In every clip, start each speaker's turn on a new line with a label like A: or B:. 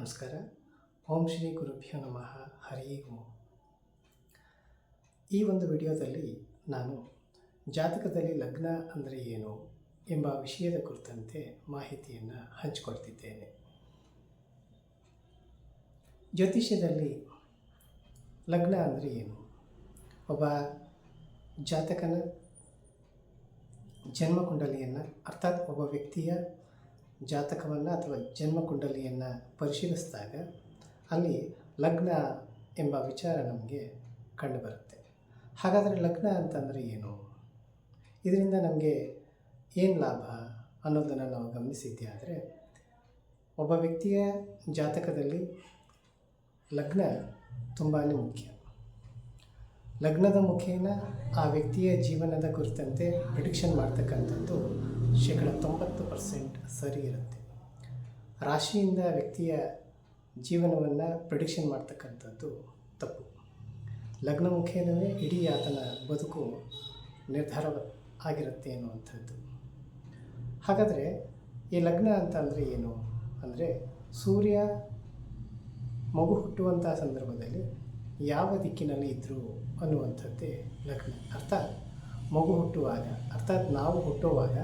A: ನಮಸ್ಕಾರ. ಓಂ ಶ್ರೀ ಗುರುಭ್ಯೋ ನಮಃ. ಹರಿ ಓಂ. ಈ ಒಂದು ವಿಡಿಯೋದಲ್ಲಿ ನಾನು ಜಾತಕದಲ್ಲಿ ಲಗ್ನ ಅಂದರೆ ಏನು ಎಂಬ ವಿಷಯದ ಕುರಿತಂತೆ ಮಾಹಿತಿಯನ್ನು ಹಂಚಿಕೊಳ್ತಿದ್ದೇನೆ. ಜ್ಯೋತಿಷ್ಯದಲ್ಲಿ ಲಗ್ನ ಅಂದರೆ ಏನು? ಒಬ್ಬ ಜಾತಕನ ಜನ್ಮಕುಂಡಲಿಯನ್ನು ಅರ್ಥಾತ್ ಒಬ್ಬ ವ್ಯಕ್ತಿಯ ಜಾತಕವನ್ನು ಅಥವಾ ಜನ್ಮಕುಂಡಲಿಯನ್ನು ಪರಿಶೀಲಿಸಿದಾಗ ಅಲ್ಲಿ ಲಗ್ನ ಎಂಬ ವಿಚಾರ ನಮಗೆ ಕಂಡುಬರುತ್ತೆ. ಹಾಗಾದರೆ ಲಗ್ನ ಅಂತಂದರೆ ಏನು? ಇದರಿಂದ ನಮಗೆ ಏನು ಲಾಭ ಅನ್ನೋದನ್ನು ನಾವು ಗಮನಿಸಿದ್ದೇ ಆದರೆ, ಒಬ್ಬ ವ್ಯಕ್ತಿಯ ಜಾತಕದಲ್ಲಿ ಲಗ್ನ ತುಂಬಾ ಮುಖ್ಯ. ಲಗ್ನದ ಮುಖೇನ ಆ ವ್ಯಕ್ತಿಯ ಜೀವನದ ಕುರಿತಂತೆ ಪ್ರಿಡಿಕ್ಷನ್ ಮಾಡ್ತಕ್ಕಂಥದ್ದು 90% ಸರಿ ಇರುತ್ತೆ. ರಾಶಿಯಿಂದ ವ್ಯಕ್ತಿಯ ಜೀವನವನ್ನು ಪ್ರಿಡಿಕ್ಷನ್ ಮಾಡ್ತಕ್ಕಂಥದ್ದು ತಪ್ಪು. ಲಗ್ನ ಮುಖೇನವೇ ಇಡೀ ಆತನ ಬದುಕು ನಿರ್ಧಾರ ಆಗಿರುತ್ತೆ ಅನ್ನುವಂಥದ್ದು. ಹಾಗಾದರೆ ಈ ಲಗ್ನ ಅಂತ ಅಂದರೆ ಏನು ಅಂದರೆ, ಸೂರ್ಯ ಮಗು ಹುಟ್ಟುವಂಥ ಸಂದರ್ಭದಲ್ಲಿ ಯಾವ ದಿಕ್ಕಿನಲ್ಲಿ ಇದ್ದರು ಅನ್ನುವಂಥದ್ದೇ ಲಗ್ನ. ಅರ್ಥಾತ್ ಮಗು ಹುಟ್ಟುವಾಗ, ಅರ್ಥಾತ್ ನಾವು ಹುಟ್ಟುವಾಗ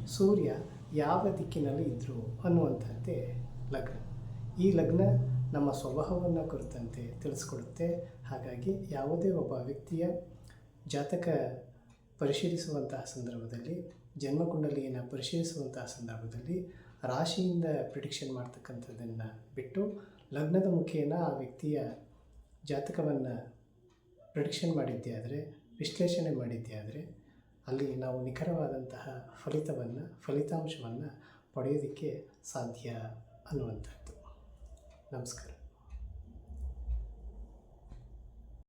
A: ಸೂರ್ಯ ಯಾವ ದಿಕ್ಕಿನಲ್ಲಿ ಇದ್ದರು ಅನ್ನುವಂಥದ್ದೇ ಲಗ್ನ. ಈ ಲಗ್ನ ನಮ್ಮ ಸ್ವಭಾವವನ್ನು ಕುರಿತಂತೆ ತಿಳಿಸ್ಕೊಡುತ್ತೆ. ಹಾಗಾಗಿ ಯಾವುದೇ ಒಬ್ಬ ವ್ಯಕ್ತಿಯ ಜಾತಕ ಪರಿಶೀಲಿಸುವಂತಹ ಸಂದರ್ಭದಲ್ಲಿ, ಜನ್ಮಕುಂಡಲಿಯನ್ನು ಪರಿಶೀಲಿಸುವಂತಹ ಸಂದರ್ಭದಲ್ಲಿ ರಾಶಿಯಿಂದ ಪ್ರಿಡಿಕ್ಷನ್ ಮಾಡ್ತಕ್ಕಂಥದ್ದನ್ನು ಬಿಟ್ಟು ಲಗ್ನದ ಮುಖೇನ ಆ ವ್ಯಕ್ತಿಯ ಜಾತಕವನ್ನು ಪ್ರಿಡಿಕ್ಷನ್ ಮಾಡಿದ್ದೇ ಆದರೆ, ವಿಶ್ಲೇಷಣೆ ಮಾಡಿದ್ದೇ ಆದರೆ, ಅಲ್ಲಿ ನಾವು ನಿಖರವಾದಂತಹ ಫಲಿತಾಂಶವನ್ನು ಪಡೆಯೋದಕ್ಕೆ ಸಾಧ್ಯ ಅನ್ನುವಂಥದ್ದು. ನಮಸ್ಕಾರ.